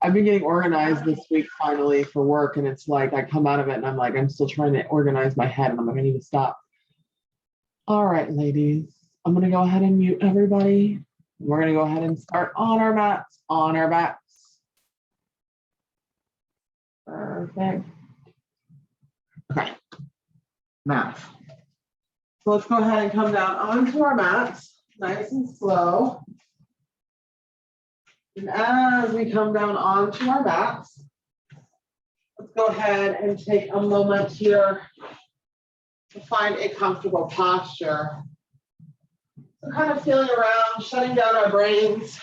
I've been getting organized this week finally for work, and it's like I come out of it and I'm like, I'm still trying to organize my head, and I'm like, I need to stop. All right, ladies, I'm gonna go ahead and mute everybody. We're gonna go ahead and start on our mats, on our backs. Perfect. Okay, mats. So let's go ahead and come down onto our mats, nice and slow. And as we come down onto our mats, let's go ahead and take a moment here to find a comfortable posture. So kind of feeling around, shutting down our brains,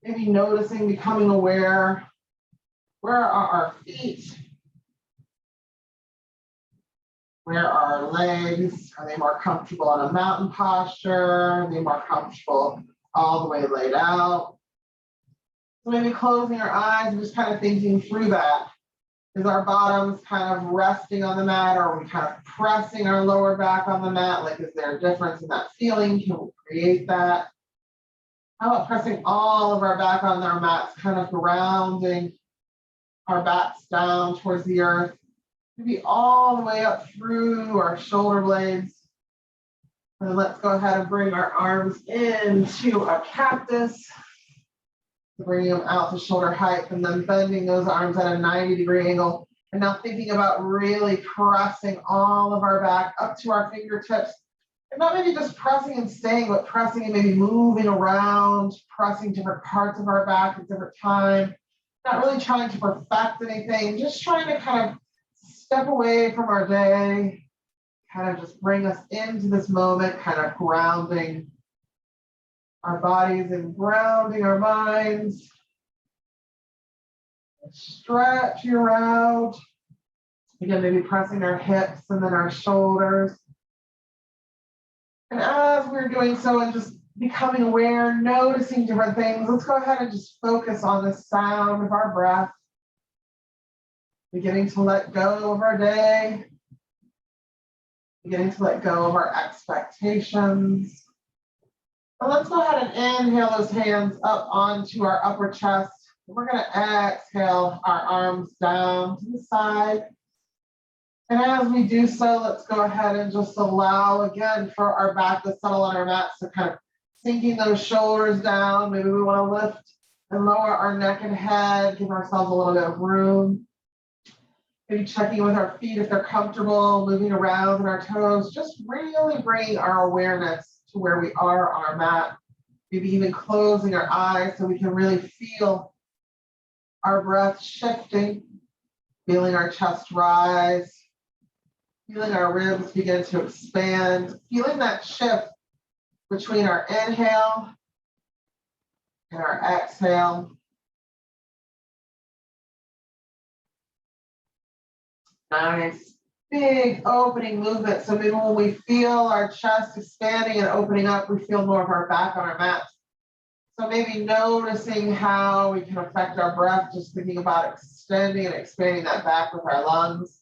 maybe noticing, becoming aware. Where are our feet? Where are our legs? Are they more comfortable in a mountain posture? Are they more comfortable all the way laid out? So maybe closing our eyes and just kind of thinking through that. Is our bottoms kind of resting on the mat, or are we kind of pressing our lower back on the mat? Like, is there a difference in that feeling? Can we create that? How about pressing all of our back on our mats, kind of grounding our backs down towards the earth, maybe all the way up through our shoulder blades. And let's go ahead and bring our arms into a cactus, bringing them out to shoulder height, and then bending those arms at a 90-degree angle. And now thinking about really pressing all of our back up to our fingertips. And not maybe just pressing and staying, but pressing and maybe moving around, pressing different parts of our back at different times. Not really trying to perfect anything, just trying to kind of step away from our day, kind of just bring us into this moment, kind of grounding our bodies and grounding our minds. Stretch you out. Again, maybe pressing our hips and then our shoulders. And as we're doing so and just becoming aware, noticing different things, let's go ahead and just focus on the sound of our breath. Beginning to let go of our day. Beginning to let go of our expectations. And let's go ahead and inhale those hands up onto our upper chest. We're going to exhale our arms down to the side. And as we do so, let's go ahead and just allow again for our back to settle on our mat. So kind of sinking those shoulders down. Maybe we want to lift and lower our neck and head, give ourselves a little bit of room. Maybe checking with our feet if they're comfortable, moving around in our toes, just really bringing our awareness to where we are on our mat. Maybe even closing our eyes so we can really feel our breath shifting, feeling our chest rise, feeling our ribs begin to expand, feeling that shift between our inhale and our exhale. Nice, big opening movement. So maybe when we feel our chest expanding and opening up, we feel more of our back on our mat. So maybe noticing how we can affect our breath, just thinking about extending and expanding that back with our lungs.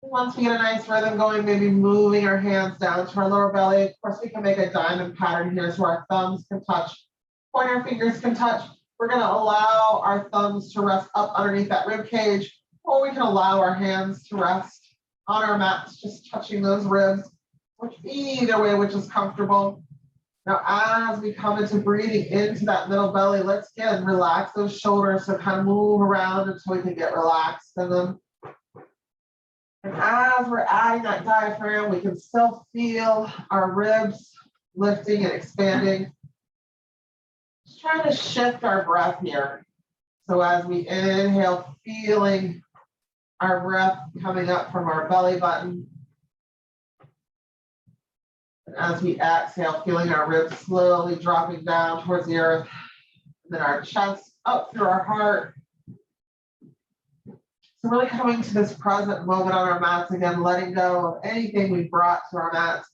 Once we get a nice rhythm going, maybe moving our hands down to our lower belly. Of course, we can make a diamond pattern here so our thumbs can touch, pointer fingers can touch. We're going to allow our thumbs to rest up underneath that rib cage, or we can allow our hands to rest on our mats, just touching those ribs, which either way, which is comfortable. Now, as we come into breathing into that middle belly, let's again relax those shoulders, so kind of move around until we can get relaxed in them. And as we're adding that diaphragm, we can still feel our ribs lifting and expanding. Just trying to shift our breath here. So as we inhale, feeling our breath coming up from our belly button. And as we exhale, feeling our ribs slowly dropping down towards the earth. And then our chest up through our heart. So really coming to this present moment on our mats again, letting go of anything we brought to our mats.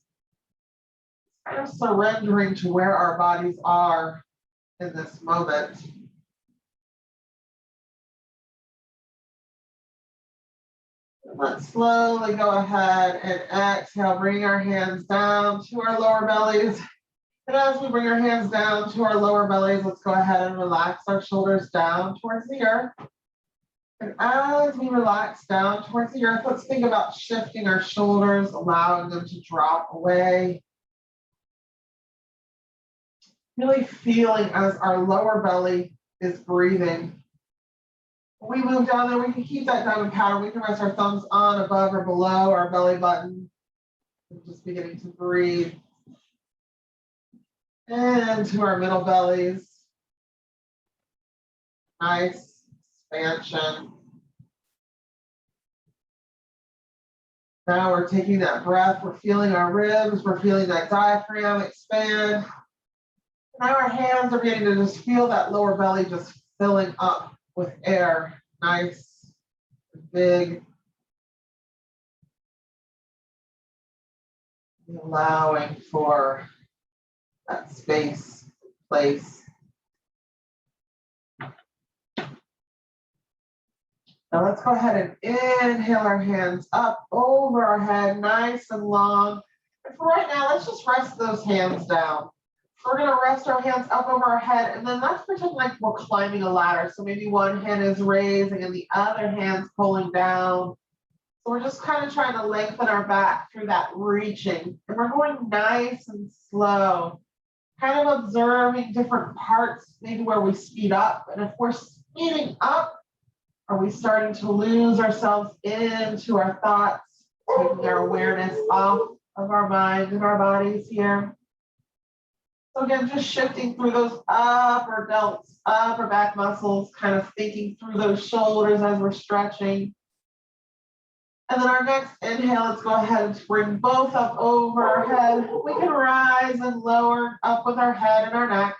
Kind of surrendering to where our bodies are in this moment. Let's slowly go ahead and exhale, bring our hands down to our lower bellies. And as we bring our hands down to our lower bellies, let's go ahead and relax our shoulders down towards the earth. And as we relax down towards the earth, let's think about shifting our shoulders, allowing them to drop away. Really feeling as our lower belly is breathing. When we move down there, we can keep that diamond pattern. We can rest our thumbs on, above, or below our belly button. And just beginning to breathe into our middle bellies. Nice expansion. Now we're taking that breath. We're feeling our ribs. We're feeling that diaphragm expand. Now our hands are beginning to just feel that lower belly just filling up with air. Nice, big. Allowing for that space, place. Now let's go ahead and inhale our hands up over our head, nice and long. And for right now, let's just rest those hands down. We're going to rest our hands up over our head, and then let's pretend like we're climbing a ladder. So maybe one hand is raising and the other hand's pulling down. So we're just kind of trying to lengthen our back through that reaching. And we're going nice and slow, kind of observing different parts, maybe where we speed up. And if we're speeding up, are we starting to lose ourselves into our thoughts, taking our awareness off of our mind and our bodies here? So again, just shifting through those upper delts, upper back muscles, kind of thinking through those shoulders as we're stretching. And then our next inhale, let's go ahead and bring both up over our head. We can rise and lower up with our head and our neck.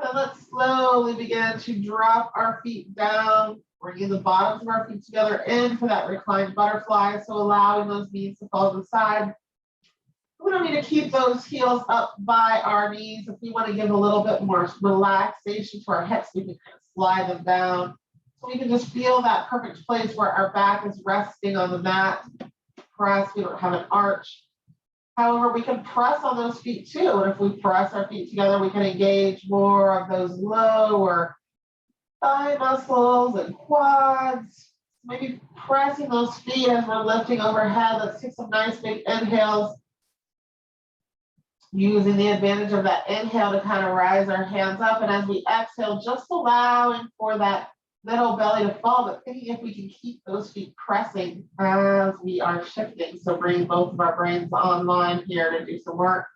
And let's slowly begin to drop our feet down, bringing the bottoms of our feet together into that reclined butterfly. So allowing those knees to fall to the side. We don't need to keep those heels up by our knees. If we want to give a little bit more relaxation to our hips, we can kind of slide them down. So we can just feel that perfect place where our back is resting on the mat. Press, we don't have an arch. However, we can press on those feet too. And if we press our feet together, we can engage more of those lower thigh muscles and quads. Maybe pressing those feet as we're lifting overhead. Let's take some nice big inhales. Using the advantage of that inhale to kind of rise our hands up. And as we exhale, just allowing for that middle belly to fall, but thinking if we can keep those feet pressing as we are shifting. So bring both of our brains online here to do some work.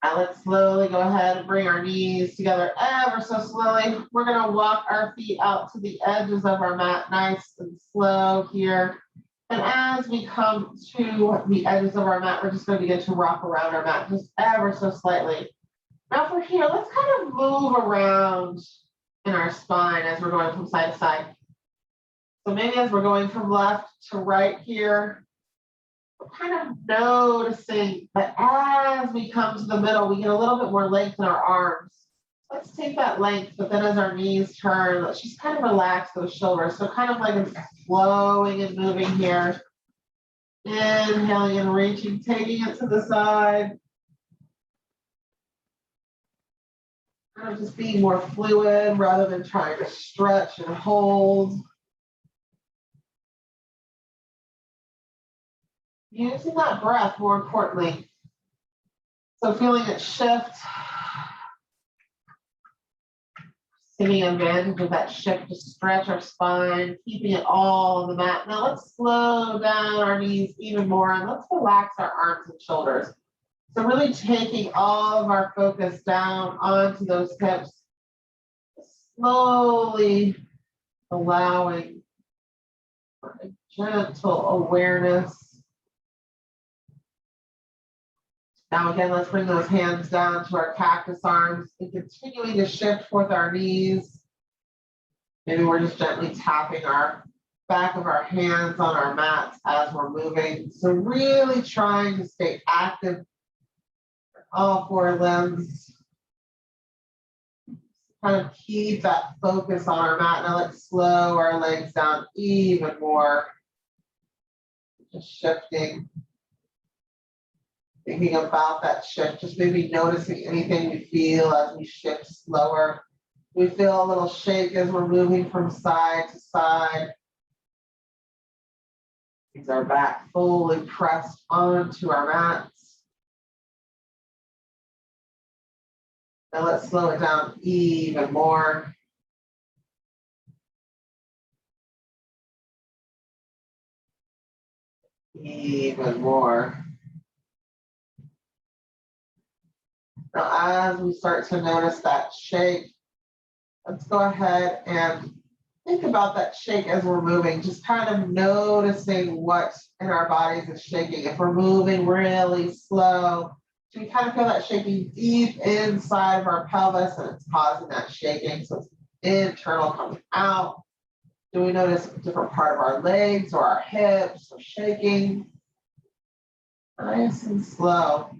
Now let's slowly go ahead and bring our knees together ever so slowly. We're going to walk our feet out to the edges of our mat, nice and slow here. And as we come to the edges of our mat, we're just going to begin to rock around our mat just ever so slightly. Now from here, let's kind of move around in our spine as we're going from side to side. So maybe as we're going from left to right here, we're kind of noticing that as we come to the middle, we get a little bit more length in our arms. Let's take that length, but then as our knees turn, let's just kind of relax those shoulders. So kind of like it's flowing and moving here. Inhaling and reaching, taking it to the side. Kind of just being more fluid rather than trying to stretch and hold. Using that breath more importantly. So feeling it shift. Taking advantage of that shift to stretch our spine, keeping it all on the mat. Now let's slow down our knees even more and let's relax our arms and shoulders. So really taking all of our focus down onto those hips, slowly allowing for a gentle awareness. Now again, let's bring those hands down to our cactus arms and continuing to shift with our knees. Maybe we're just gently tapping our back of our hands on our mats as we're moving. So really trying to stay active in all four limbs. Kind of keep that focus on our mat. Now let's slow our legs down even more. Just shifting. Thinking about that shift, just maybe noticing anything we feel as we shift slower. We feel a little shake as we're moving from side to side. Keep our back fully pressed onto our mats. Now let's slow it down even more. Even more. Now, as we start to notice that shake, let's go ahead and think about that shake as we're moving, just kind of noticing what in our bodies is shaking. If we're moving really slow, do we kind of feel that shaking deep inside of our pelvis and it's causing that shaking? So it's internal coming out. Do we notice a different part of our legs or our hips are shaking? Nice and slow.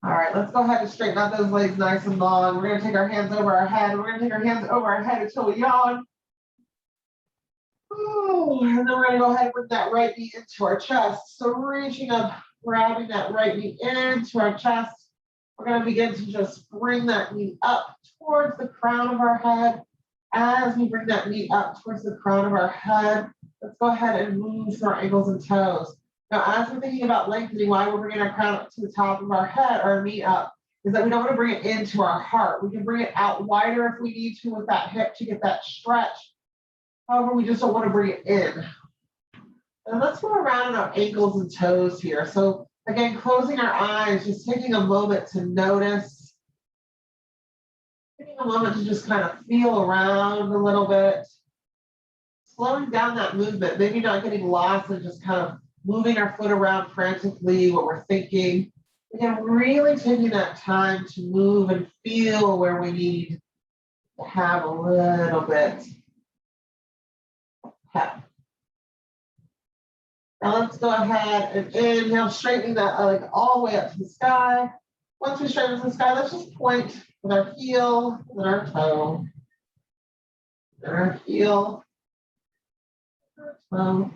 All right, let's go ahead and straighten out those legs nice and long. We're going to take our hands over our head. We're going to take our hands over our head until we yawn. Ooh, and then we're going to go ahead and bring that right knee into our chest. So reaching up, grabbing that right knee into our chest. We're going to begin to just bring that knee up towards the crown of our head. As we bring that knee up towards the crown of our head, let's go ahead and move through our ankles and toes. Now, as we're thinking about lengthening, why we're bringing our crown up to the top of our head, our knee up, is that we don't want to bring it into our heart. We can bring it out wider if we need to with that hip to get that stretch. However, we just don't want to bring it in. And let's go around our ankles and toes here. So again, closing our eyes, just taking a moment to notice. Taking a moment to just kind of feel around a little bit. Slowing down that movement, maybe not getting lost and just kind of moving our foot around frantically, what we're thinking. Again, really taking that time to move and feel where we need to have a little bit. Now let's go ahead and inhale, straightening that leg all the way up to the sky. Once we straighten to the sky, let's just point with our heel and our toe. And our heel, our toe.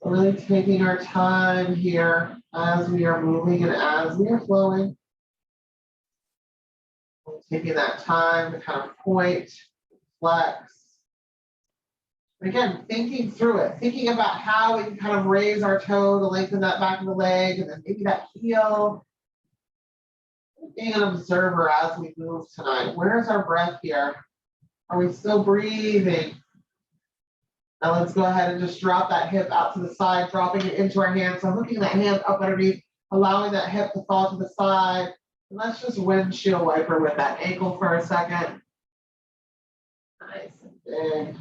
So really taking our time here as we are moving and as we are flowing. We're taking that time to kind of point, flex. And again, thinking through it, thinking about how we can kind of raise our toe to lengthen that back of the leg and then maybe that heel. Being an observer as we move tonight. Where's our breath here? Are we still breathing? Now let's go ahead and just drop that hip out to the side, dropping it into our hand. So hooking that hand up underneath, allowing that hip to fall to the side. And let's just windshield wiper with that ankle for a second. Nice and big.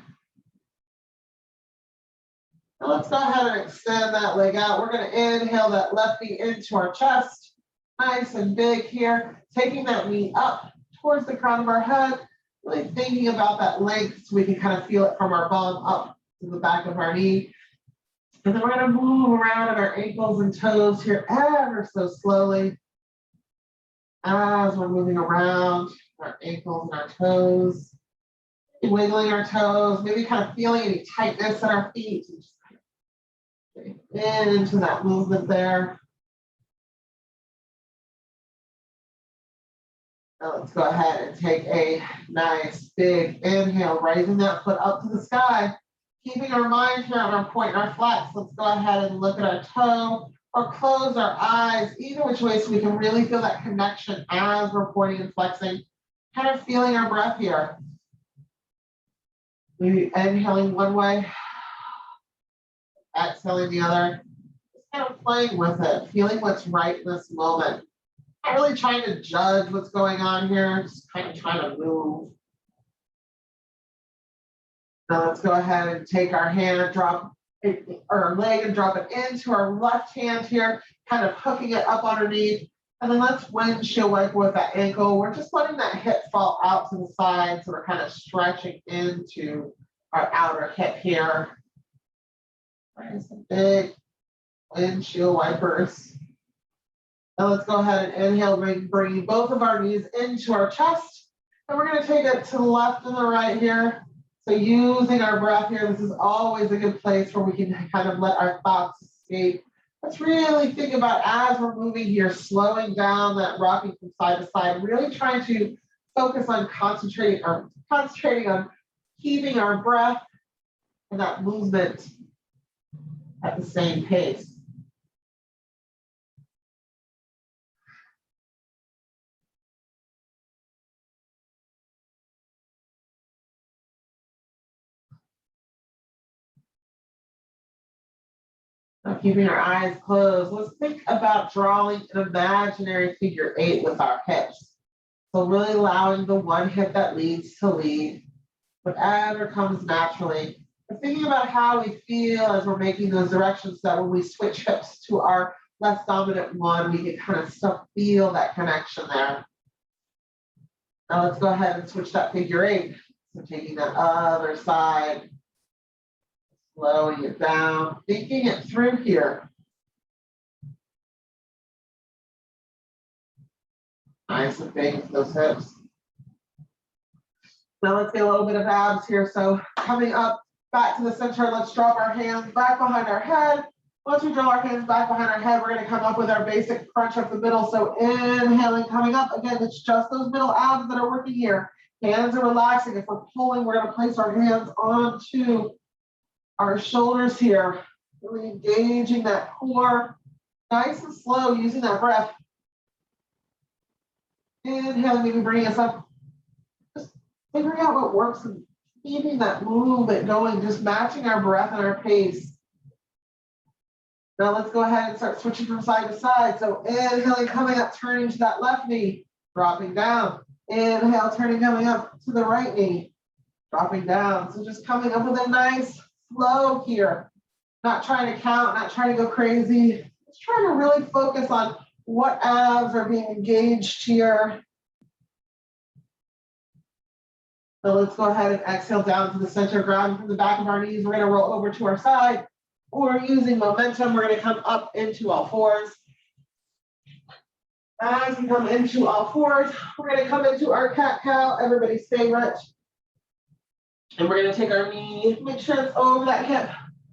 Now let's go ahead and extend that leg out. We're going to inhale that left knee into our chest. Nice and big here. Taking that knee up towards the crown of our head. Really thinking about that length so we can kind of feel it from our bum up to the back of our knee. And then we're going to move around in our ankles and toes here ever so slowly. As we're moving around our ankles and our toes. Wiggling our toes, maybe kind of feeling any tightness in our feet. And just getting into that movement there. Now let's go ahead and take a nice big inhale, raising that foot up to the sky. Keeping our mind here on our point and our flex. Let's go ahead and look at our toe or close our eyes, either which way, so we can really feel that connection as we're pointing and flexing. Kind of feeling our breath here. Maybe inhaling one way, exhaling the other. Just kind of playing with it, feeling what's right in this moment. Not really trying to judge what's going on here, just kind of trying to move. Now let's go ahead and take our hand, drop it, or our leg and drop it into our left hand here, kind of hooking it up underneath. And then let's windshield wiper with that ankle. We're just letting that hip fall out to the side. So we're kind of stretching into our outer hip here. Nice and big windshield wipers. Now let's go ahead and inhale, bringing both of our knees into our chest. And we're going to take it to the left and the right here. So using our breath here, this is always a good place where we can kind of let our thoughts escape. Let's really think about as we're moving here, slowing down that rocking from side to side, really trying to focus on concentrating on keeping our breath and that movement at the same pace. Now, keeping our eyes closed, let's think about drawing an imaginary figure 8 with our hips. So really allowing the one hip that leads to lead, whatever comes naturally. We're thinking about how we feel as we're making those directions so that when we switch hips to our less dominant one, we can kind of still feel that connection there. Now let's go ahead and switch that figure 8. So taking that other side, slowing it down, thinking it through here. Nice and big with those hips. Now let's get a little bit of abs here. So coming up back to the center, let's drop our hands back behind our head. Once we draw our hands back behind our head, we're going to come up with our basic crunch up the middle. So inhaling, coming up. Again, it's just those middle abs that are working here. Hands are relaxing. If we're pulling, we're going to place our hands onto our shoulders here. Really engaging that core. Nice and slow, using that breath. Inhaling, maybe bringing us up. Just figuring out what works and keeping that movement going, just matching our breath and our pace. Now let's go ahead and start switching from side to side. So inhaling, coming up, turning to that left knee, dropping down. Inhale, turning, coming up to the right knee, dropping down. So just coming up with a nice flow here. Not trying to count, not trying to go crazy. Just trying to really focus on what abs are being engaged here. So let's go ahead and exhale down to the center, ground from the back of our knees. We're going to roll over to our side. Or using momentum, we're going to come up into all fours. As we come into all fours, we're going to come into our cat-cow. Everybody's favorite. And we're going to take our knee, make sure it's over that hip.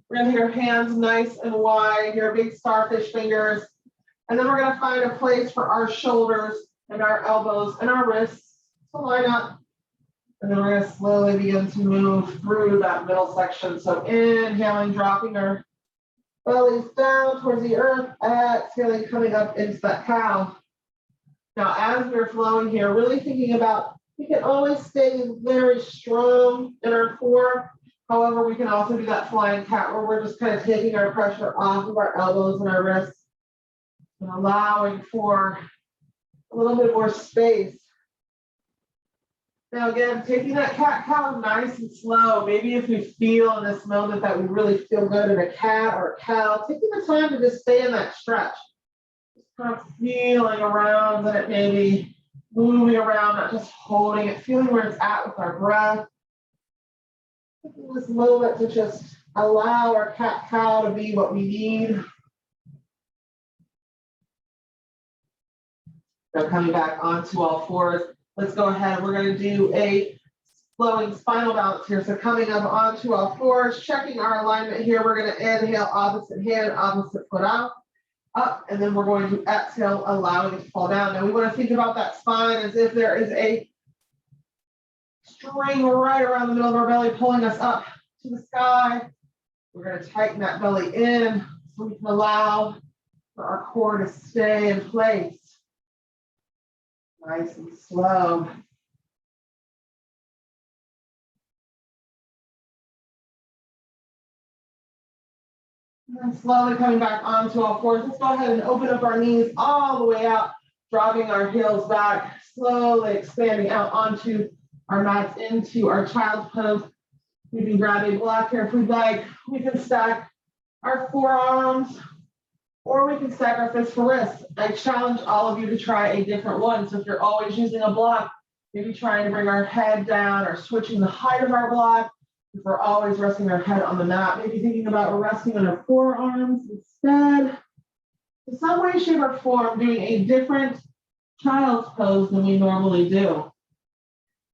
We're going to take our hands nice and wide, your big starfish fingers. And then we're going to find a place for our shoulders and our elbows and our wrists to line up. And then we're going to slowly begin to move through that middle section. So inhaling, dropping our bellies down towards the earth, exhaling, coming up into that cow. Now, as we're flowing here, really thinking about, we can always stay very strong in our core. However, we can also do that flying cat where we're just kind of taking our pressure off of our elbows and our wrists and allowing for a little bit more space. Now again, taking that cat-cow nice and slow. Maybe if we feel in this moment that we really feel good in a cat or a cow, taking the time to just stay in that stretch. Just kind of feeling around and it maybe moving around, not just holding it, feeling where it's at with our breath. Taking this moment to just allow our cat-cow to be what we need. Now coming back onto all fours. Let's go ahead. We're going to do a flowing spinal balance here. So coming up onto all fours, checking our alignment here. We're going to inhale, opposite hand, opposite foot out, up, and then we're going to exhale, allowing it to fall down. Now we want to think about that spine as if there is a string right around the middle of our belly, pulling us up to the sky. We're going to tighten that belly in so we can allow for our core to stay in place. Nice and slow. And then slowly coming back onto all fours. Let's go ahead and open up our knees all the way out, dropping our heels back, slowly expanding out onto our mats into our child's pose. We can grab a block here if we'd like. We can stack our forearms, or we can stack our fists for wrists. I challenge all of you to try a different one. So if you're always using a block, maybe trying to bring our head down or switching the height of our block. If we're always resting our head on the mat, maybe thinking about resting on our forearms instead. In some way, shape, or form, doing a different child's pose than we normally do.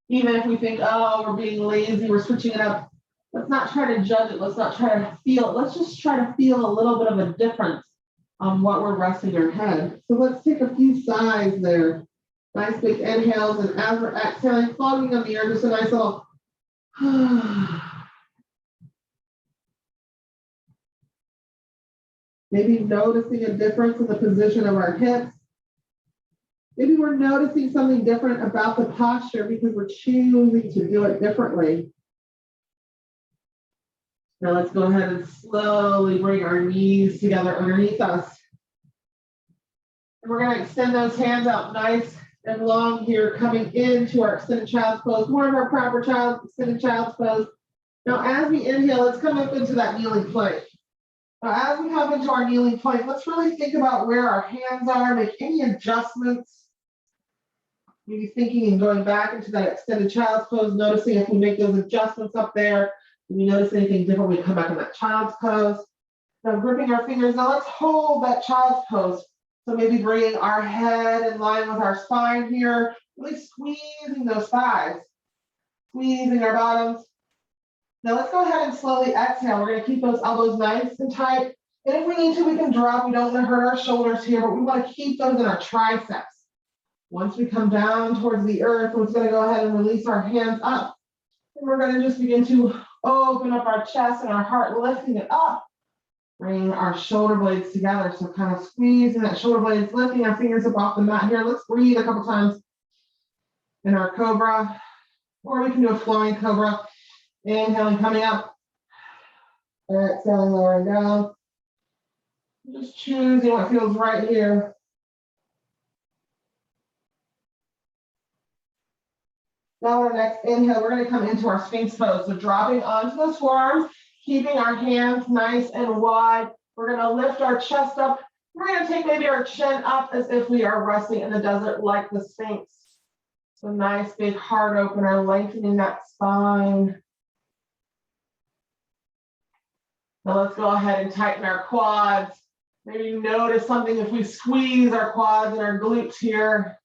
Even if we think, oh, we're being lazy, we're switching it up. Let's not try to judge it. Let's not try to feel it. Let's just try to feel a little bit of a difference on what we're resting our head. So let's take a few sighs there. Nice big inhales, and as we're exhaling, floating on the air, just a nice little maybe noticing a difference in the position of our hips. Maybe we're noticing something different about the posture because we're choosing to do it differently. Now let's go ahead and slowly bring our knees together underneath us. And we're going to extend those hands out nice and long here, coming into our extended child's pose, more of our proper extended child's pose. Now, as we inhale, let's come up into that kneeling plank. Now, as we come into our kneeling plank, let's really think about where our hands are, make any adjustments. Maybe thinking and going back into that extended child's pose, noticing if we make those adjustments up there. Do we notice anything different when we come back in that child's pose? Now, gripping our fingers. Now, let's hold that child's pose. So maybe bringing our head in line with our spine here, really squeezing those thighs, squeezing our bottoms. Now let's go ahead and slowly exhale. We're going to keep those elbows nice and tight. And if we need to, we can drop. We don't want to hurt our shoulders here, but we want to keep those in our triceps. Once we come down towards the earth, we're just going to go ahead and release our hands up. And we're going to just begin to open up our chest and our heart, lifting it up. Bringing our shoulder blades together. So kind of squeezing that shoulder blades, lifting our fingers up off the mat here. Let's breathe a couple times in our cobra, or we can do a flowing cobra. Inhaling, coming up. Exhaling, lowering down. Just choosing what feels right here. Now our next inhale, we're going to come into our Sphinx pose. So dropping onto those forearms, keeping our hands nice and wide. We're going to lift our chest up. We're going to take maybe our chin up as if we are resting in the desert like the Sphinx. So nice big heart opener, lengthening that spine. Now let's go ahead and tighten our quads. Maybe notice something if we squeeze our quads and our glutes here.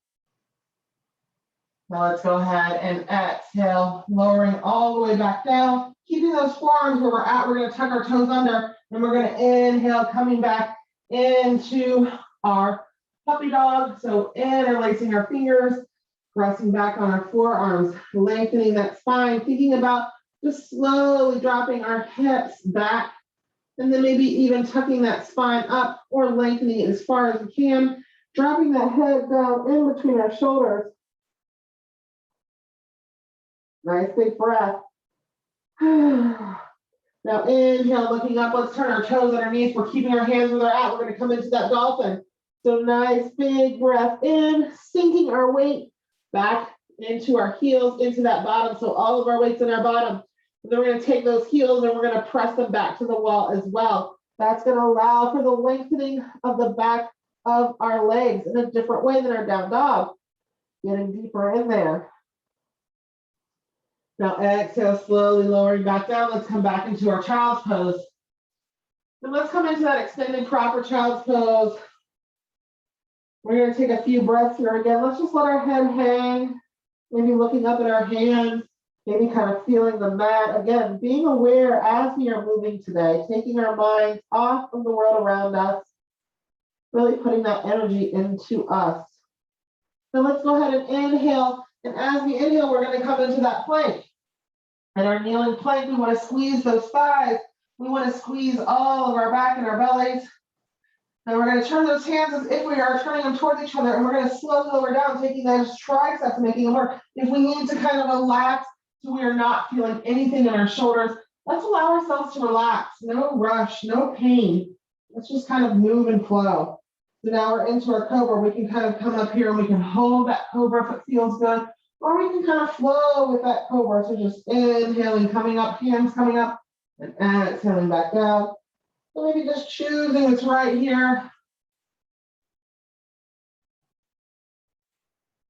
Now let's go ahead and exhale, lowering all the way back down. Keeping those forearms where we're at, we're going to tuck our toes under, and we're going to inhale, coming back into our puppy dog. So interlacing our fingers, pressing back on our forearms, lengthening that spine, thinking about just slowly dropping our hips back, and then maybe even tucking that spine up or lengthening it as far as we can, dropping that head down in between our shoulders. Nice big breath. Now inhale, looking up, let's turn our toes underneath. We're keeping our hands where they're at. We're going to come into that dolphin. So nice big breath in, sinking our weight back into our heels, into that bottom. So all of our weight's in our bottom. And then we're going to take those heels and we're going to press them back to the wall as well. That's going to allow for the lengthening of the back of our legs in a different way than our down dog. Getting deeper in there. Now exhale, slowly lowering back down. Let's come back into our child's pose. And let's come into that extended proper child's pose. We're going to take a few breaths here again. Let's just let our head hang, maybe looking up at our hands, maybe kind of feeling the mat. Again, being aware as we are moving today, taking our minds off of the world around us, really putting that energy into us. So let's go ahead and inhale. And as we inhale, we're going to come into that plank. And our kneeling plank, we want to squeeze those thighs. We want to squeeze all of our back and our bellies. And we're going to turn those hands as if we are turning them towards each other. And we're going to slowly lower down, taking those triceps and making them work. If we need to kind of relax so we are not feeling anything in our shoulders, let's allow ourselves to relax. No rush, no pain. Let's just kind of move and flow. So now we're into our cobra. We can kind of come up here and we can hold that cobra if it feels good. Or we can kind of flow with that cobra. So just inhaling, coming up, hands coming up, and exhaling back down. So maybe just choosing what's right here.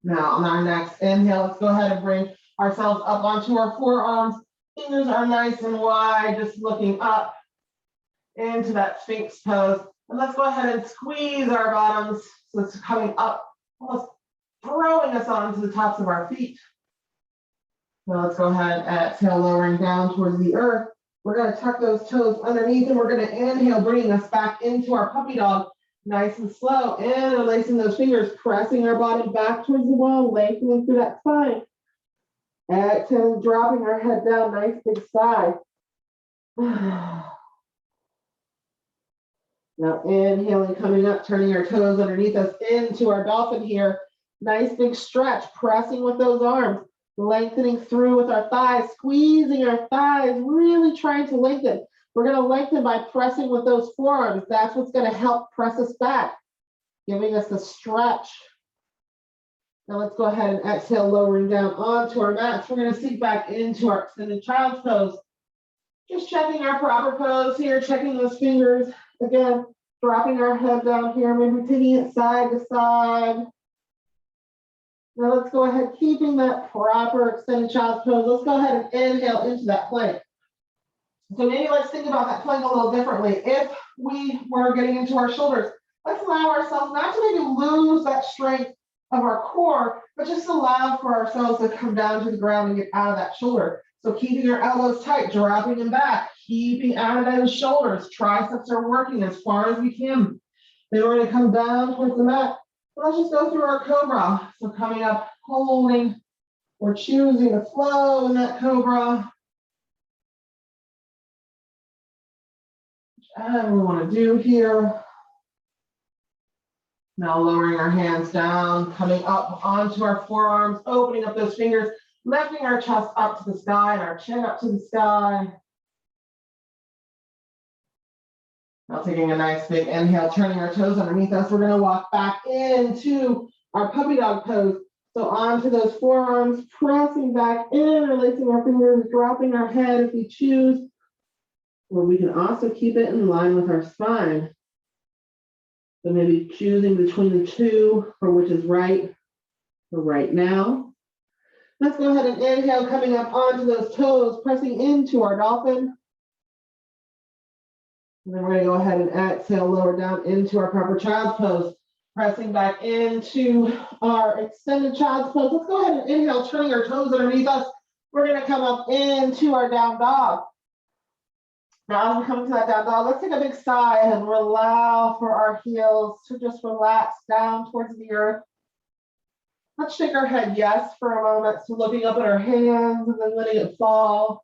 Now on our next inhale, let's go ahead and bring ourselves up onto our forearms. Fingers are nice and wide, just looking up into that Sphinx pose. And let's go ahead and squeeze our bottoms so it's coming up, almost throwing us onto the tops of our feet. Now let's go ahead and exhale, lowering down towards the earth. We're going to tuck those toes underneath and we're going to inhale, bringing us back into our puppy dog. Nice and slow. Interlacing those fingers, pressing our body back towards the wall, lengthening through that spine. Exhale, dropping our head down, nice big sigh. Now inhaling, coming up, turning our toes underneath us into our dolphin here. Nice big stretch, pressing with those arms, lengthening through with our thighs, squeezing our thighs, really trying to lengthen. We're going to lengthen by pressing with those forearms. That's what's going to help press us back, giving us a stretch. Now let's go ahead and exhale, lowering down onto our mats. We're going to sink back into our extended child's pose. Just checking our proper pose here, checking those fingers. Again, dropping our head down here, maybe taking it side to side. Now let's go ahead, keeping that proper extended child's pose. Let's go ahead and inhale into that plank. So maybe let's think about that plank a little differently. If we were getting into our shoulders, let's allow ourselves not to maybe lose that strength of our core, but just allow for ourselves to come down to the ground and get out of that shoulder. So keeping our elbows tight, dropping them back, keeping out of those shoulders. Triceps are working as far as we can. Then we're going to come down towards the mat. Let's just go through our cobra. So coming up, holding, or choosing to flow in that cobra. Whichever we want to do here. Now lowering our hands down, coming up onto our forearms, opening up those fingers, lifting our chest up to the sky and our chin up to the sky. Now taking a nice big inhale, turning our toes underneath us. We're going to walk back into our puppy dog pose. So onto those forearms, pressing back in, releasing our fingers, dropping our head if we choose. Or we can also keep it in line with our spine. So maybe choosing between the two for which is right for right now. Let's go ahead and inhale, coming up onto those toes, pressing into our dolphin. And then we're going to go ahead and exhale, lower down into our proper child's pose, pressing back into our extended child's pose. Let's go ahead and inhale, turning our toes underneath us. We're going to come up into our down dog. Now, as we come into that down dog, let's take a big sigh and allow for our heels to just relax down towards the earth. Let's shake our head yes for a moment. So looking up at our hands and then letting it fall.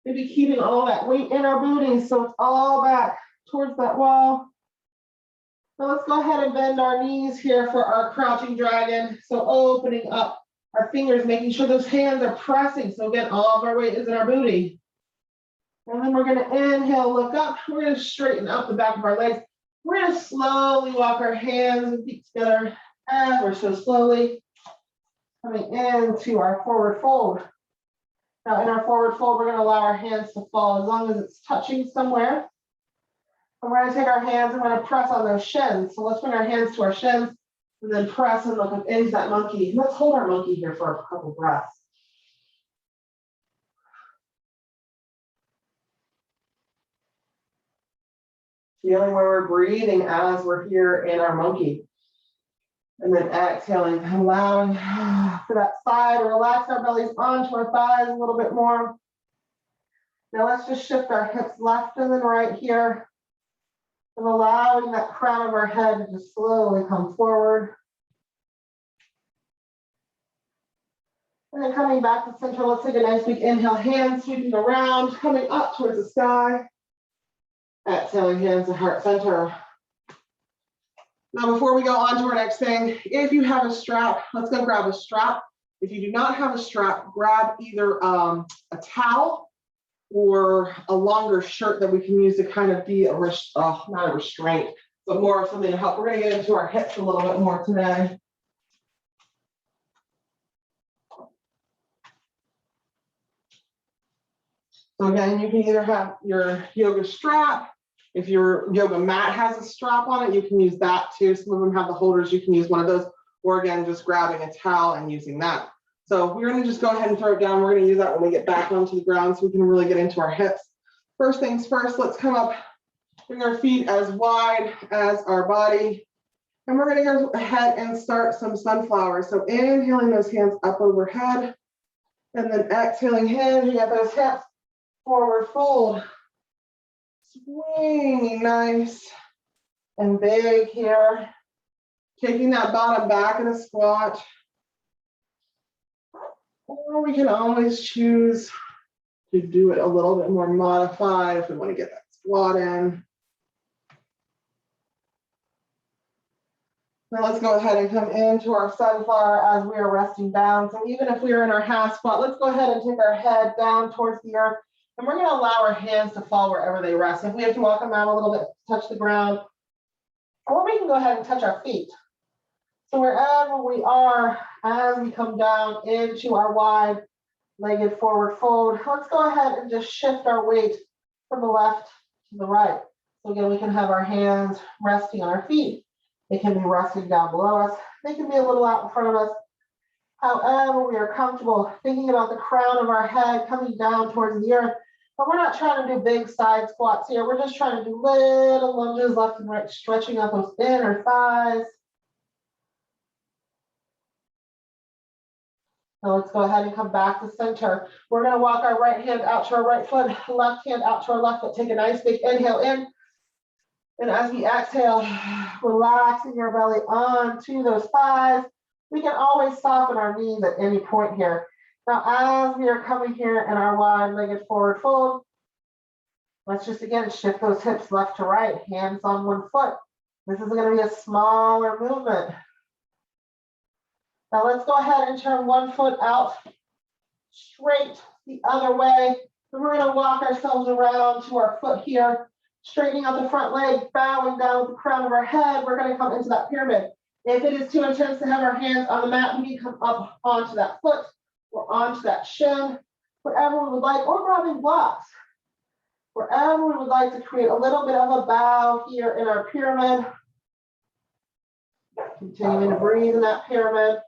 Maybe keeping all that weight in our booty so it's all back towards that wall. Now let's go ahead and bend our knees here for our crouching dragon. So opening up our fingers, making sure those hands are pressing. So again, all of our weight is in our booty. And then we're going to inhale, look up. We're going to straighten up the back of our legs. We're going to slowly walk our hands and feet together ever so slowly, coming into our forward fold. Now in our forward fold, we're going to allow our hands to fall as long as it's touching somewhere. And we're going to take our hands and we're going to press on those shins. So let's bring our hands to our shins and then press and look up into that monkey. Let's hold our monkey here for a couple breaths. Feeling where we're breathing as we're here in our monkey. And then exhaling, allowing for that side to relax our bellies onto our thighs a little bit more. Now let's just shift our hips left and then right here. And allowing that crown of our head to just slowly come forward. And then coming back to center, let's take a nice big inhale, hands sweeping around, coming up towards the sky. Exhaling, hands to heart center. Now, before we go on to our next thing, if you have a strap, let's go grab a strap. If you do not have a strap, grab either a towel or a longer shirt that we can use to kind of be not a restraint, but more of something to help. We're going to get into our hips a little bit more today. So again, you can either have your yoga strap. If your yoga mat has a strap on it, you can use that too. Some of them have the holders. You can use one of those, or again, just grabbing a towel and using that. So we're going to just go ahead and throw it down. We're going to use that when we get back onto the ground so we can really get into our hips. First things first, let's come up, bring our feet as wide as our body. And we're going to go ahead and start some sunflowers. So inhaling those hands up overhead, and then exhaling, hinging at those hips, forward fold. Swinging nice and big here. Taking that bottom back in a squat. Or we can always choose to do it a little bit more modified if we want to get that squat in. Now let's go ahead and come into our sunflower as we are resting down. So even if we are in our half squat, let's go ahead and take our head down towards the earth. And we're going to allow our hands to fall wherever they rest. If we have to walk them out a little bit, touch the ground, or we can go ahead and touch our feet. So wherever we are, as we come down into our wide-legged forward fold, let's go ahead and just shift our weight from the left to the right. So again, we can have our hands resting on our feet. They can be resting down below us. They can be a little out in front of us. However we are comfortable, thinking about the crown of our head coming down towards the earth. But we're not trying to do big side squats here. We're just trying to do little lunges left and right, stretching out those inner thighs. Now let's go ahead and come back to center. We're going to walk our right hand out to our right foot, left hand out to our left foot. Take a nice big inhale in. And as we exhale, relaxing your belly onto those thighs. We can always soften our knees at any point here. Now, as we are coming here in our wide-legged forward fold, let's just again shift those hips left to right, hands on one foot. This is going to be a smaller movement. Now let's go ahead and turn one foot out straight the other way. And we're going to walk ourselves around to our foot here, straightening out the front leg, bowing down with the crown of our head. We're going to come into that pyramid. If it is too intense to have our hands on the mat, we can come up onto that foot or onto that shin, wherever we would like, or grabbing blocks. Wherever we would like to create a little bit of a bow here in our pyramid. Continuing to breathe in that pyramid.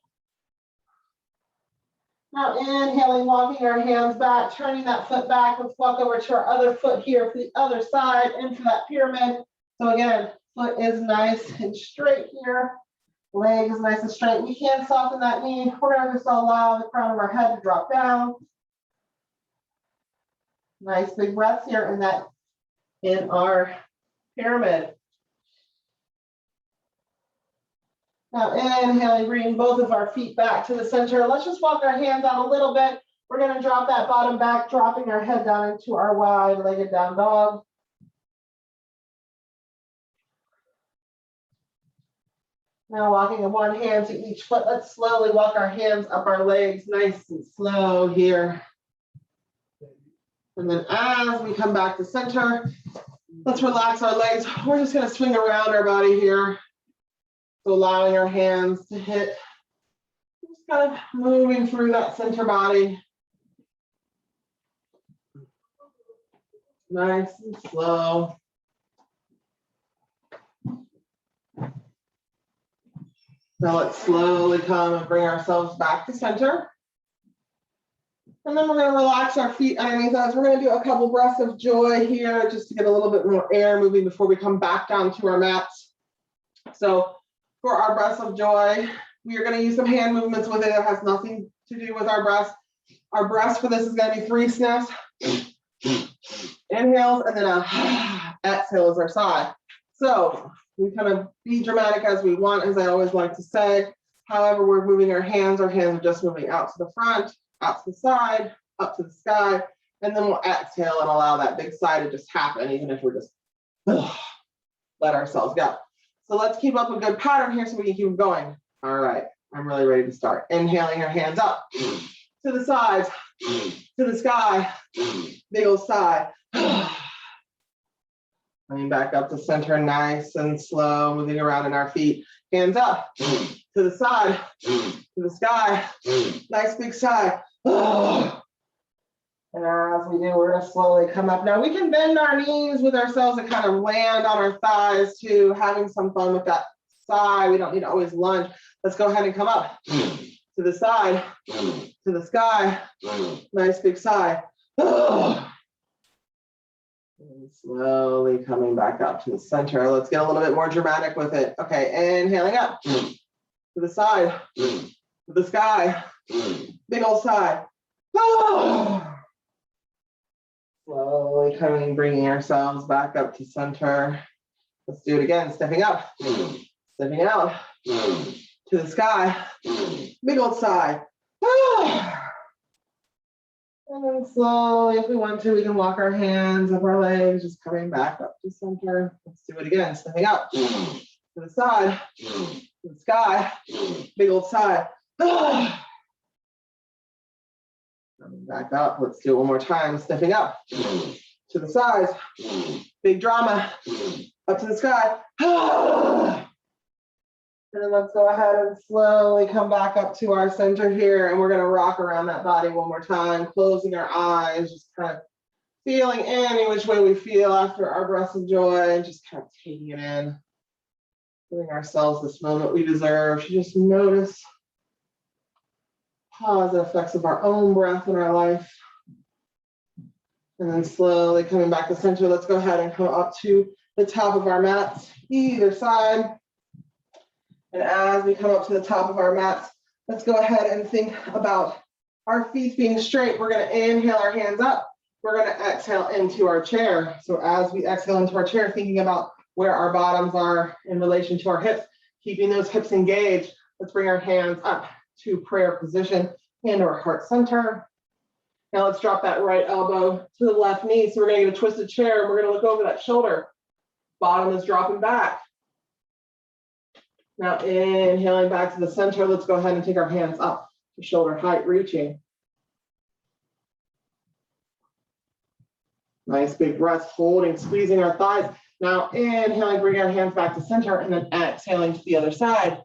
Now inhaling, walking our hands back, turning that foot back. Let's walk over to our other foot here for the other side into that pyramid. So again, foot is nice and straight here. Leg is nice and straight. We can soften that knee. We're going to just allow the crown of our head to drop down. Nice big breaths here in our pyramid. Now inhaling, bringing both of our feet back to the center. Let's just walk our hands out a little bit. We're going to drop that bottom back, dropping our head down into our wide-legged down dog. Now walking one hand to each foot. Let's slowly walk our hands up our legs, nice and slow here. And then as we come back to center, let's relax our legs. We're just going to swing around our body here. So allowing our hands to hit, just kind of moving through that center body. Nice and slow. Now let's slowly come and bring ourselves back to center. And then we're going to relax our feet underneath us. We're going to do a couple breaths of joy here just to get a little bit more air moving before we come back down to our mats. So for our breaths of joy, we are going to use some hand movements with it. It has nothing to do with our breaths. Our breaths for this is going to be 3 sniffs. Inhales, and then a exhale is our sigh. So we kind of be dramatic as we want, as I always like to say. However, we're moving our hands are just moving out to the front, out to the side, up to the sky, and then we'll exhale and allow that big sigh to just happen, even if we're just let ourselves go. So let's keep up a good pattern here so we can keep going. All right, I'm really ready to start. Inhaling our hands up to the sides, to the sky, big old sigh. Coming back up to center, nice and slow, moving around in our feet. Hands up, to the side, to the sky, nice big sigh. And as we do, we're going to slowly come up. Now we can bend our knees with ourselves and kind of land on our thighs too, having some fun with that sigh. We don't need to always lunge. Let's go ahead and come up to the side, to the sky, nice big sigh. And slowly coming back up to the center. Let's get a little bit more dramatic with it. Okay, inhaling up to the side, to the sky, big old sigh. Slowly bringing ourselves back up to center. Let's do it again, stepping up, stepping out to the sky, big old sigh. And then slowly, if we want to, we can walk our hands up our legs, just coming back up to center. Let's do it again, stepping up to the side, to the sky, big old sigh. Coming back up, let's do it one more time, stepping up to the sides, big drama, up to the sky. And then let's go ahead and slowly come back up to our center here, and we're gonna rock around that body one more time, closing our eyes, just kind of feeling any which way we feel after our breath of joy, and just kind of taking it in, giving ourselves this moment we deserve to just notice positive effects of our own breath in our life. And then slowly coming back to center, let's go ahead and come up to the top of our mats, either side. And as we come up to the top of our mats, let's go ahead and think about our feet being straight. We're going to inhale our hands up. We're going to exhale into our chair. So as we exhale into our chair, thinking about where our bottoms are in relation to our hips, keeping those hips engaged, let's bring our hands up to prayer position and our heart center. Now let's drop that right elbow to the left knee. So we're going to get a twisted chair, and we're going to look over that shoulder. Bottom is dropping back. Now inhaling back to the center, let's go ahead and take our hands up to shoulder height, reaching. Nice big breath, holding, squeezing our thighs. Now inhaling, bring our hands back to center, and then exhaling to the other side.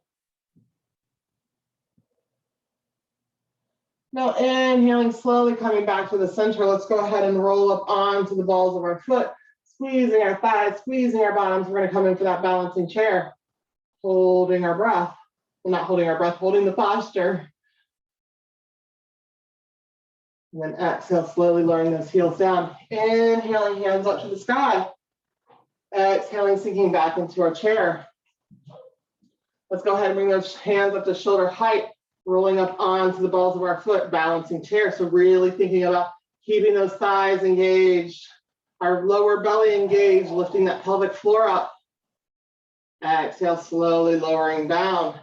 Now inhaling, slowly coming back to the center, let's go ahead and roll up onto the balls of our foot, squeezing our thighs, squeezing our bottoms. We're going to come in for that balancing chair. Holding our breath, well, not holding our breath, holding the posture. And then exhale, slowly lowering those heels down. Inhaling, hands up to the sky. Exhaling, sinking back into our chair. Let's go ahead and bring those hands up to shoulder height, rolling up onto the balls of our foot, balancing chair. So really thinking about keeping those thighs engaged, our lower belly engaged, lifting that pelvic floor up. Exhale, slowly lowering down.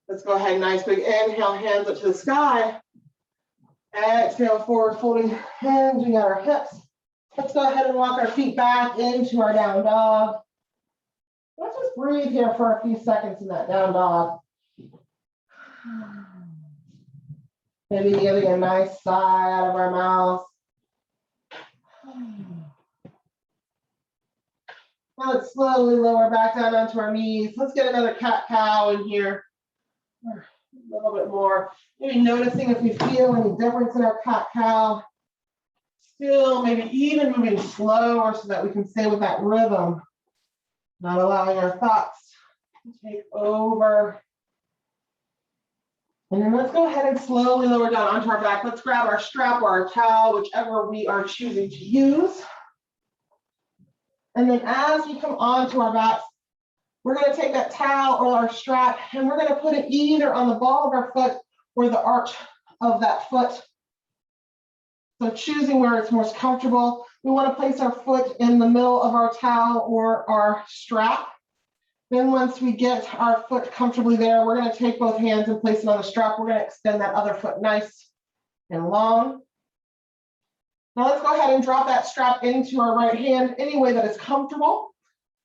Let's go ahead, nice big inhale, hands up to the sky. Exhale, forward folding, hinging at our hips. Let's go ahead and walk our feet back into our down dog. Let's just breathe here for a few seconds in that down dog. Maybe giving a nice sigh out of our mouth. Now let's slowly lower back down onto our knees. Let's get another cat-cow in here. A little bit more. Maybe noticing if we feel any difference in our cat-cow. Still maybe even moving slower so that we can stay with that rhythm. Not allowing our thoughts to take over. And then let's go ahead and slowly lower down onto our back. Let's grab our strap or our towel, whichever we are choosing to use. And then as we come onto our backs, we're going to take that towel or our strap, and we're going to put it either on the ball of our foot or the arch of that foot. So choosing where it's most comfortable. We want to place our foot in the middle of our towel or our strap. Then once we get our foot comfortably there, we're going to take both hands and place it on the strap. We're going to extend that other foot nice and long. Now let's go ahead and drop that strap into our right hand any way that is comfortable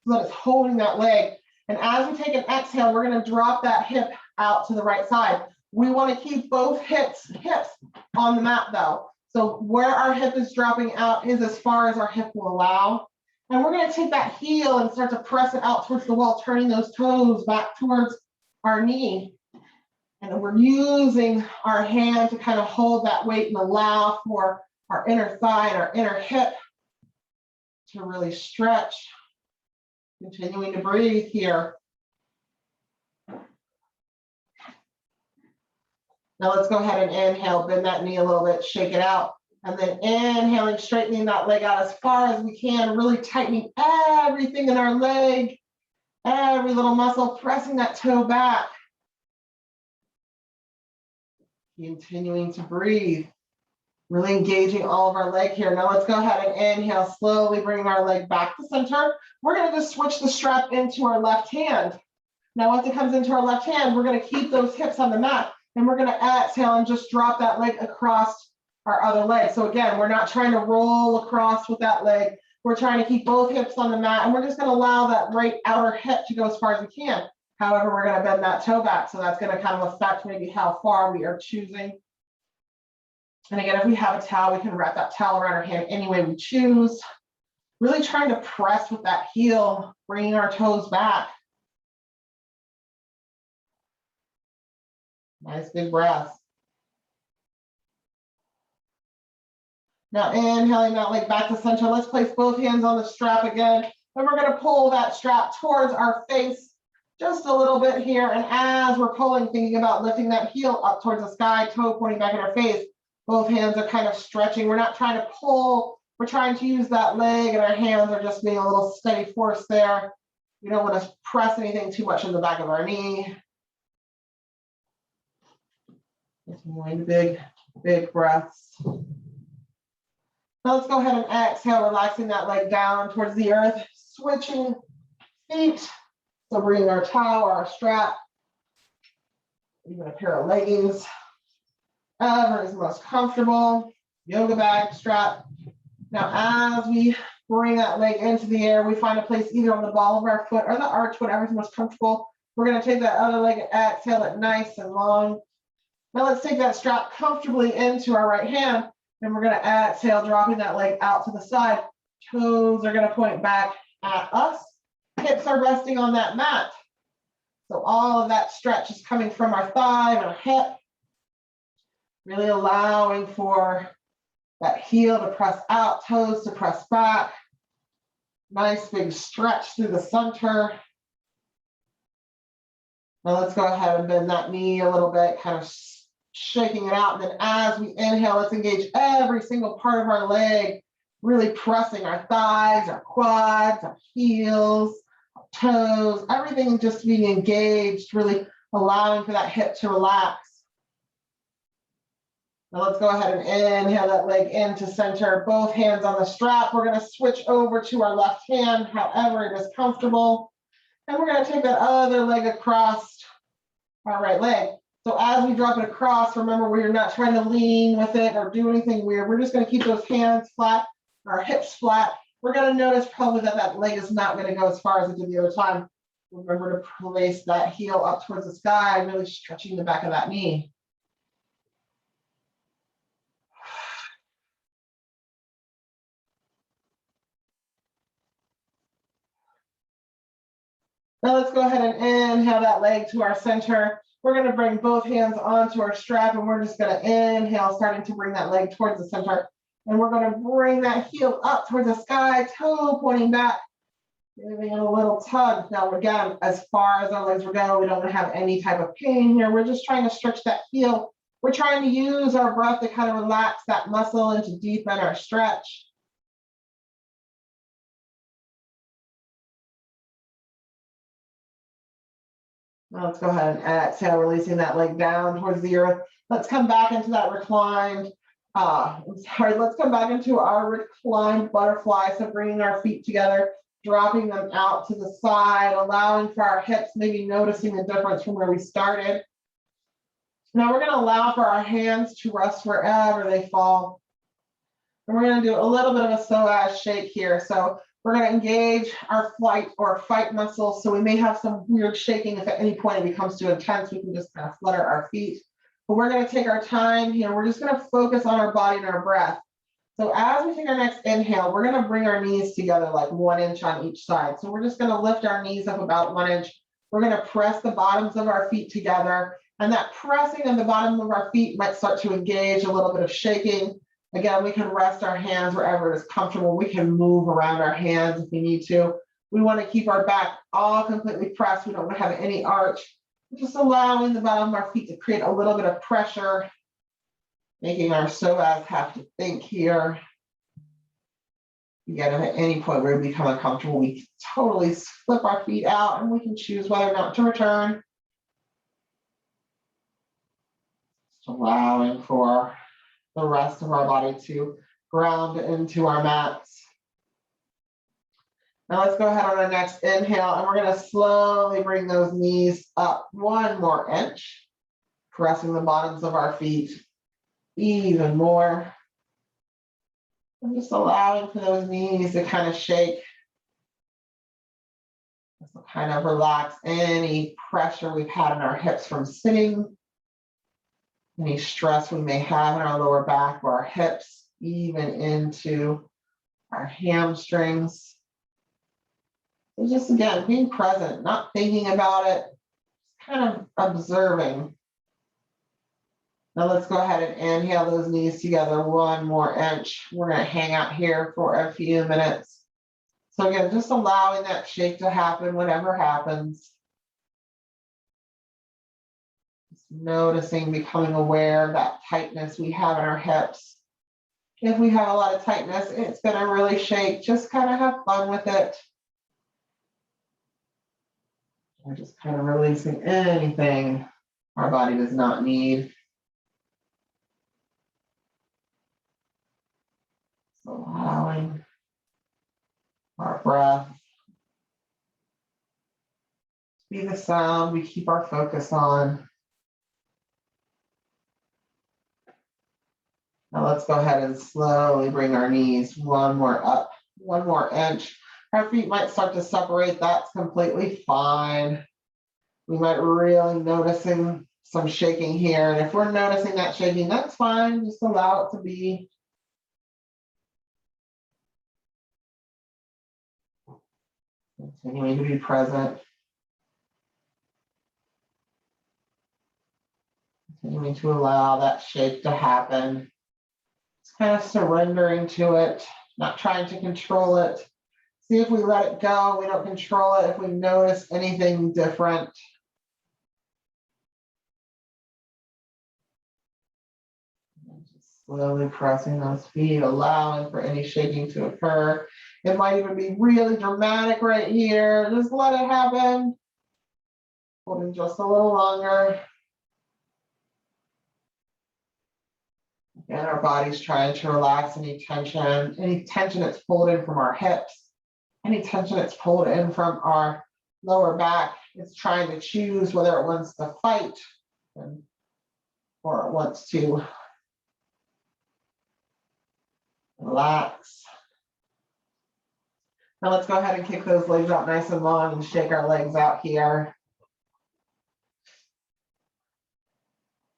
so that it's holding that leg. And as we take an exhale, we're going to drop that hip out to the right side. We want to keep both hips on the mat though. So where our hip is dropping out is as far as our hip will allow. And we're going to take that heel and start to press it out towards the wall, turning those toes back towards our knee. And we're using our hand to kind of hold that weight and allow for our inner thigh and our inner hip to really stretch. Continuing to breathe here. Now let's go ahead and inhale, bend that knee a little bit, shake it out. And then inhaling, straightening that leg out as far as we can, really tightening everything in our leg, every little muscle, pressing that toe back. Continuing to breathe. Really engaging all of our leg here. Now let's go ahead and inhale, slowly bringing our leg back to center. We're gonna just switch the strap into our left hand. Now once it comes into our left hand, we're gonna keep those hips on the mat and we're gonna exhale and just drop that leg across our other leg. So again, we're not trying to roll across with that leg. We're trying to keep both hips on the mat and we're just gonna allow that right outer hip to go as far as we can. However, we're gonna bend that toe back. So that's gonna kind of affect maybe how far we are choosing. And again, if we have a towel, we can wrap that towel around our hand any way we choose. Really trying to press with that heel, bringing our toes back. Nice big breath. Now inhaling that leg back to center. Let's place both hands on the strap again. And we're gonna pull that strap towards our face just a little bit here. And as we're pulling, thinking about lifting that heel up towards the sky, toe pointing back in our face. Both hands are kind of stretching. We're not trying to pull. We're trying to use that leg and our hands are just being a little steady force there. We don't want to press anything too much in the back of our knee. Just one big breaths. Now let's go ahead and exhale, relaxing that leg down towards the earth, switching feet. So bringing our towel or our strap, even a pair of leggings. Whatever is most comfortable, yoga bag, strap. Now, as we bring that leg into the air, we find a place either on the ball of our foot or the arch, whatever's most comfortable. We're gonna take that other leg and exhale it nice and long. Now let's take that strap comfortably into our right hand, and we're gonna exhale, dropping that leg out to the side. Toes are gonna point back at us. Hips are resting on that mat. So all of that stretch is coming from our thigh and our hip. Really allowing for that heel to press out, toes to press back. Nice big stretch through the center. Now let's go ahead and bend that knee a little bit, kind of shaking it out. And then as we inhale, let's engage every single part of our leg, really pressing our thighs, our quads, our heels, our toes, everything just being engaged, really allowing for that hip to relax. Now let's go ahead and inhale that leg into center, both hands on the strap. We're gonna switch over to our left hand, however it is comfortable. And we're gonna take that other leg across our right leg. So as we drop it across, remember we're not trying to lean with it or do anything weird. We're just gonna keep those hands flat, our hips flat. We're gonna notice probably that that leg is not gonna go as far as it did the other time. Remember to place that heel up towards the sky, really stretching the back of that knee. Now let's go ahead and inhale that leg to our center. We're gonna bring both hands onto our strap and we're just gonna inhale, starting to bring that leg towards the center. And we're gonna bring that heel up towards the sky, toe pointing back, giving it a little tug. Now again, as far as our legs will go, we don't wanna have any type of pain here. We're just trying to stretch that heel. We're trying to use our breath to kind of relax that muscle and to deepen our stretch. Now let's go ahead and exhale, releasing that leg down towards the earth. Let's come back into that reclined, let's come back into our reclined butterfly. So bringing our feet together, dropping them out to the side, allowing for our hips, maybe noticing the difference from where we started. Now we're gonna allow for our hands to rest wherever they fall. And we're gonna do a little bit of a psoas shake here. So we're going to engage our flight or fight muscles. So we may have some weird shaking if at any point it becomes too intense, we can just kind of flutter our feet. But we're going to take our time here. We're just going to focus on our body and our breath. So as we take our next inhale, we're going to bring our knees together like 1 inch on each side. So we're just going to lift our knees up about 1 inch. We're going to press the bottoms of our feet together. And that pressing of the bottom of our feet might start to engage a little bit of shaking. Again, we can rest our hands wherever it is comfortable. We can move around our hands if we need to. We want to keep our back all completely pressed. We don't want to have any arch. We're just allowing the bottom of our feet to create a little bit of pressure, making our psoas have to think here. Again, if at any point where we become uncomfortable, we can totally flip our feet out and we can choose whether or not to return. Just allowing for the rest of our body to ground into our mats. Now let's go ahead on our next inhale, and we're going to slowly bring those knees up 1 more inch, pressing the bottoms of our feet even more. And just allowing for those knees to kind of shake. This will kind of relax any pressure we've had in our hips from sitting, any stress we may have in our lower back or our hips, even into our hamstrings. So just again, being present, not thinking about it, just kind of observing. Now let's go ahead and inhale those knees together 1 more inch. We're going to hang out here for a few minutes. So again, just allowing that shake to happen, whatever happens. Just noticing, becoming aware of that tightness we have in our hips. If we have a lot of tightness, it's going to really shake. Just kind of have fun with it. We're just kind of releasing anything our body does not need. So allowing our breath to be the sound we keep our focus on. Now let's go ahead and slowly bring our knees 1 more up, 1 more inch. Our feet might start to separate. That's completely fine. We might really noticing some shaking here. And if we're noticing that shaking, that's fine. Just allow it to be. Continuing to be present. Continuing to allow that shake to happen. Just kind of surrendering to it, not trying to control it. See if we let it go, we don't control it. If we notice anything different. And just slowly pressing those feet, allowing for any shaking to occur. It might even be really dramatic right here. Just let it happen. Holding just a little longer. And our body's trying to relax any tension that's pulled in from our hips, any tension that's pulled in from our lower back. It's trying to choose whether it wants to fight or it wants to relax. Now let's go ahead and kick those legs out nice and long and shake our legs out here.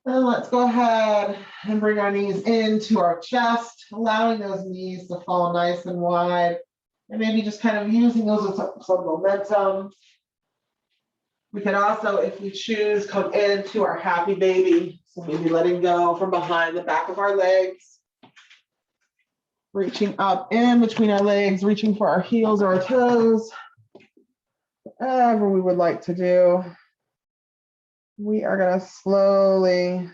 And let's go ahead and bring our knees into our chest, allowing those knees to fall nice and wide. And maybe just kind of using those as some momentum. We can also, if we choose, come into our happy baby. So maybe letting go from behind the back of our legs. Reaching up in between our legs, reaching for our heels or our toes. Whatever we would like to do. We are going to slowly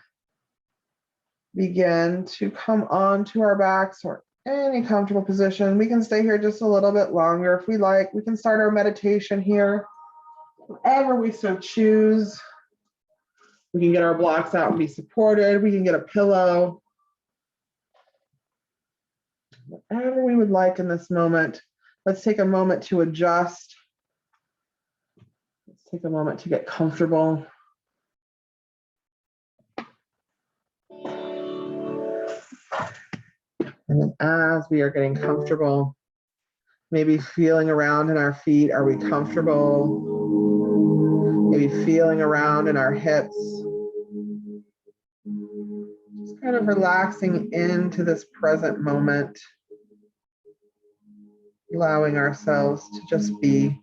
begin to come onto our backs or any comfortable position. We can stay here just a little bit longer if we like. We can start our meditation here, whatever we so choose. We can get our blocks out and be supported. We can get a pillow. Whatever we would like in this moment. Let's take a moment to adjust. Let's take a moment to get comfortable. And then as we are getting comfortable, maybe feeling around in our feet, are we comfortable? Maybe feeling around in our hips. Just kind of relaxing into this present moment, allowing ourselves to just be.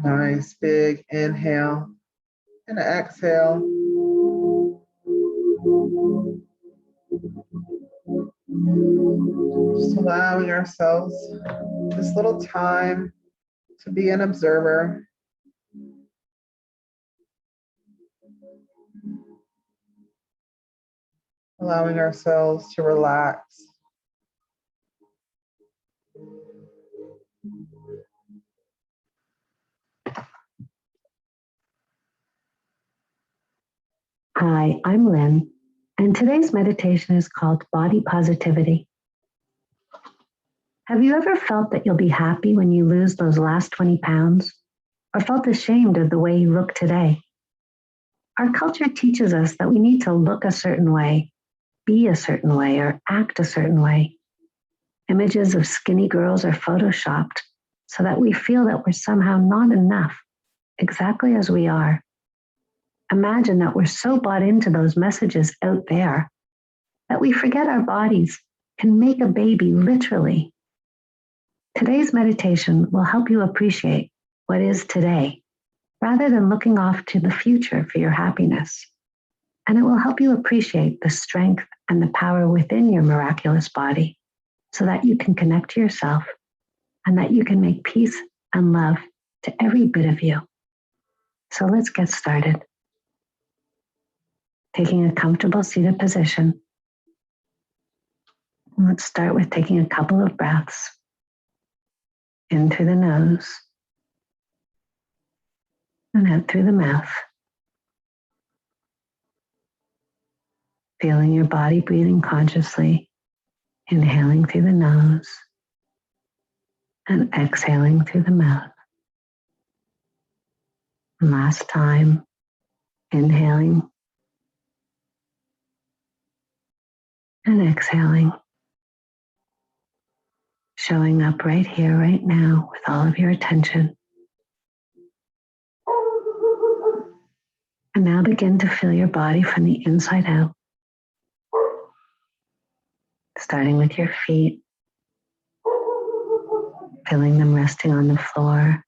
Nice big inhale and exhale. Just allowing ourselves this little time to be an observer. Allowing ourselves to relax. Hi, I'm Lynn, and today's meditation is called Body Positivity. Have you ever felt that you'll be happy when you lose those last 20 pounds, or felt ashamed of the way you look today? Our culture teaches us that we need to look a certain way, be a certain way, or act a certain way. Images of skinny girls are photoshopped so that we feel that we're somehow not enough, exactly as we are. Imagine that we're so bought into those messages out there that we forget our bodies can make a baby literally. Today's meditation will help you appreciate what is today rather than looking off to the future for your happiness. And it will help you appreciate the strength and the power within your miraculous body so that you can connect to yourself and that you can make peace and love to every bit of you. So let's get started. Taking a comfortable seated position. Let's start with taking a couple of breaths in through the nose and out through the mouth. Feeling your body breathing consciously, inhaling through the nose and exhaling through the mouth. And last time, inhaling and exhaling. Showing up right here, right now, with all of your attention. And now begin to feel your body from the inside out. Starting with your feet, feeling them resting on the floor.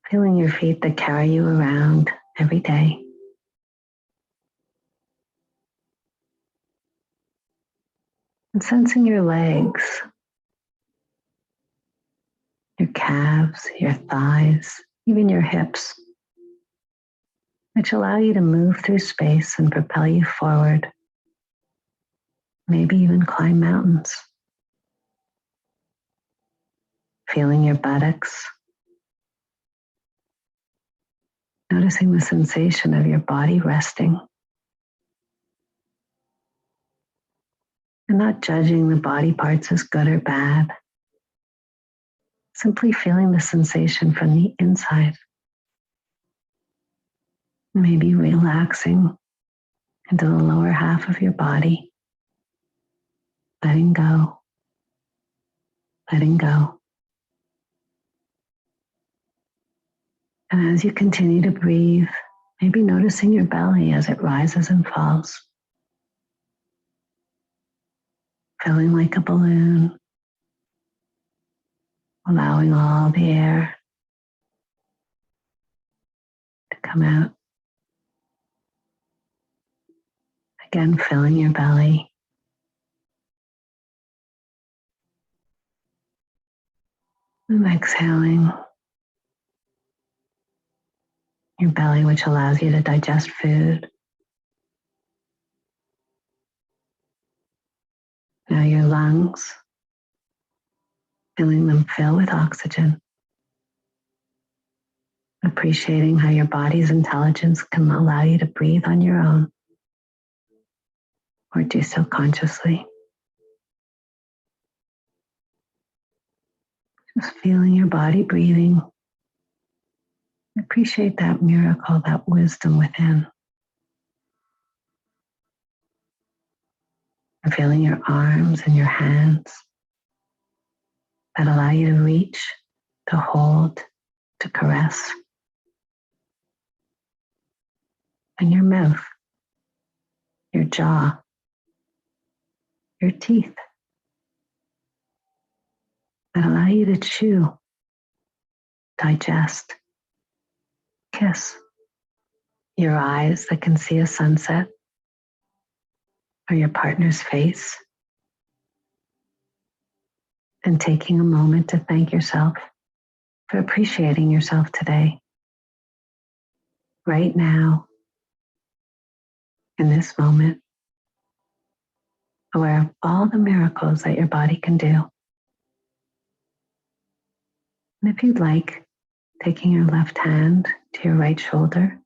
Feeling your feet that carry you around every day. And sensing your legs, your calves, your thighs, even your hips, which allow you to move through space and propel you forward. Maybe even climb mountains. Feeling your buttocks. Noticing the sensation of your body resting. And not judging the body parts as good or bad. Simply feeling the sensation from the inside. Maybe relaxing into the lower half of your body. Letting go. Letting go. And as you continue to breathe, maybe noticing your belly as it rises and falls. Feeling like a balloon. Allowing all the air to come out. Again, filling your belly. And exhaling your belly, which allows you to digest food. Now your lungs, filling them fill with oxygen. Appreciating how your body's intelligence can allow you to breathe on your own or do so consciously. Just feeling your body breathing. Appreciate that miracle, that wisdom within. And feeling your arms and your hands that allow you to reach, to hold, to caress. And your mouth, your jaw, your teeth that allow you to chew, digest, kiss. Your eyes that can see a sunset or your partner's face. And taking a moment to thank yourself for appreciating yourself today, right now, in this moment, aware of all the miracles that your body can do. And if you'd like, taking your left hand to your right shoulder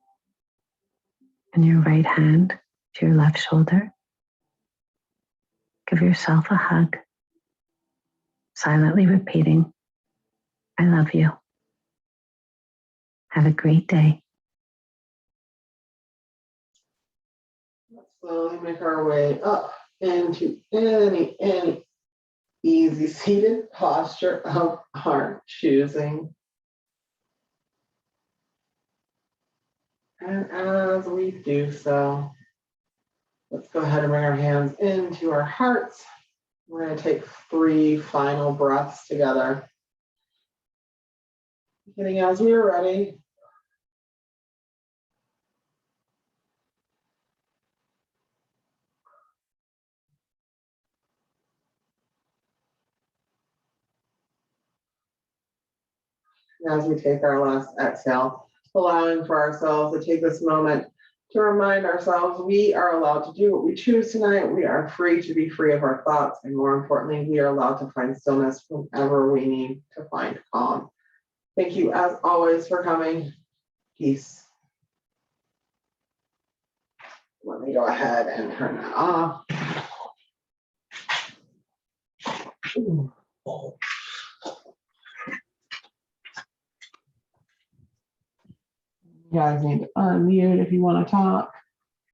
and your right hand to your left shoulder. Give yourself a hug, silently repeating, I love you. Have a great day. Let's slowly make our way up into any easy seated posture of our choosing. And as we do so, let's go ahead and bring our hands into our hearts. We're going to take 3 final breaths together. Beginning as we are ready. As we take our last exhale, allowing for ourselves to take this moment to remind ourselves we are allowed to do what we choose tonight. We are free to be free of our thoughts. And more importantly, we are allowed to find stillness whenever we need to find calm. Thank you, as always, for coming. Peace. Let me go ahead and turn that off. Ooh. You guys need to unmute if you want to talk.